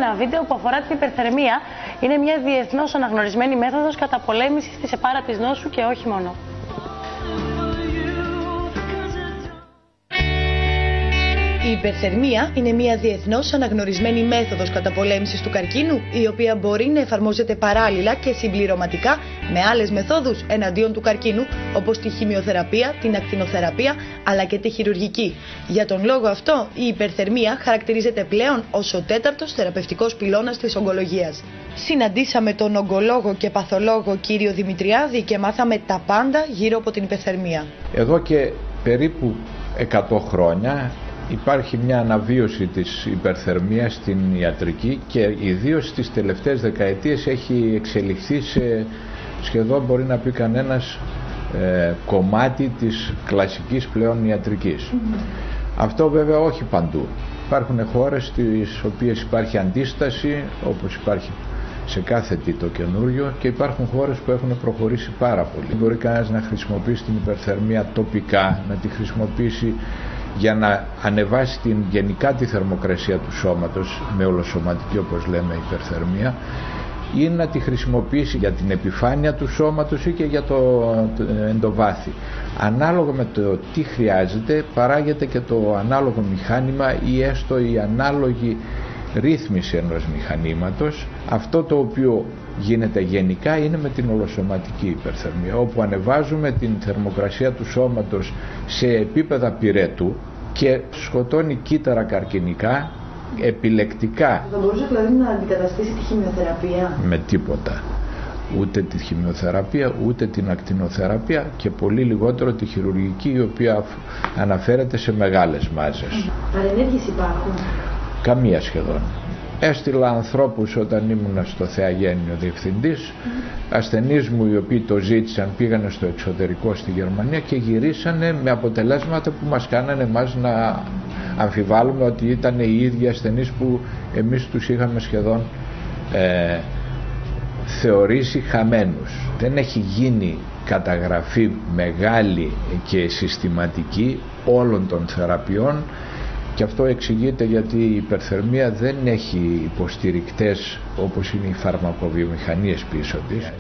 ένα βίντεο που αφορά την υπερθερμία. Είναι μια διεθνώς αναγνωρισμένη μέθοδος καταπολέμησης της επάρατης νόσου και όχι μόνο. Η υπερθερμία είναι μια διεθνώς αναγνωρισμένη μέθοδος καταπολέμησης του καρκίνου, η οποία μπορεί να εφαρμόζεται παράλληλα και συμπληρωματικά με άλλες μεθόδους εναντίον του καρκίνου, όπως τη χημειοθεραπεία, την ακτινοθεραπεία αλλά και τη χειρουργική. Για τον λόγο αυτό, η υπερθερμία χαρακτηρίζεται πλέον ως ο τέταρτος θεραπευτικός πυλώνας της ογκολογίας. Συναντήσαμε τον ογκολόγο και παθολόγο κύριο Δημητριάδη και μάθαμε τα πάντα γύρω από την υπερθερμία. Εδώ και περίπου 100 χρόνια υπάρχει μια αναβίωση της υπερθερμίας στην ιατρική και ιδίως στις τελευταίες δεκαετίες έχει εξελιχθεί σε σχεδόν, μπορεί να πει κανένας, κομμάτι της κλασικής πλέον ιατρικής. Αυτό βέβαια όχι παντού. Υπάρχουν χώρες στις οποίες υπάρχει αντίσταση, όπως υπάρχει σε κάθε τι το καινούριο, και υπάρχουν χώρες που έχουν προχωρήσει πάρα πολύ. Μπορεί κανένας να χρησιμοποιήσει την υπερθερμία τοπικά, να τη χρησιμοποιήσει για να ανεβάσει γενικά τη θερμοκρασία του σώματος, με ολοσωματική όπως λέμε υπερθερμία, ή να τη χρησιμοποιήσει για την επιφάνεια του σώματος ή και για το εντοβάθη. Ανάλογα με το τι χρειάζεται παράγεται και το ανάλογο μηχάνημα ή έστω η ανάλογη ρύθμιση ενός μηχανήματος. Αυτό το οποίο γίνεται γενικά είναι με την ολοσωματική υπερθερμία, όπου ανεβάζουμε την θερμοκρασία του σώματος σε επίπεδα πυρετού και σκοτώνει κύτταρα καρκινικά επιλεκτικά. Θα μπορούσε δηλαδή να αντικαταστήσει τη χημειοθεραπεία? Με τίποτα. Ούτε τη χημειοθεραπεία, ούτε την ακτινοθεραπεία και πολύ λιγότερο τη χειρουργική, η οποία αναφέρεται σε μεγάλες μάζες. Παρενέργειες υπάρχουν? Καμία σχεδόν. Έστειλα ανθρώπους όταν ήμουν στο Θεαγένιο διευθυντής, ασθενείς μου οι οποίοι το ζήτησαν, πήγανε στο εξωτερικό στη Γερμανία και γυρίσανε με αποτελέσματα που μας κάνανε εμάς να αμφιβάλλουμε ότι ήταν οι ίδιοι ασθενείς που εμείς τους είχαμε σχεδόν θεωρήσει χαμένους. Δεν έχει γίνει καταγραφή μεγάλη και συστηματική όλων των θεραπείων. Και αυτό εξηγείται γιατί η υπερθερμία δεν έχει υποστηρικτές όπως είναι οι φαρμακοβιομηχανίες πίσω της.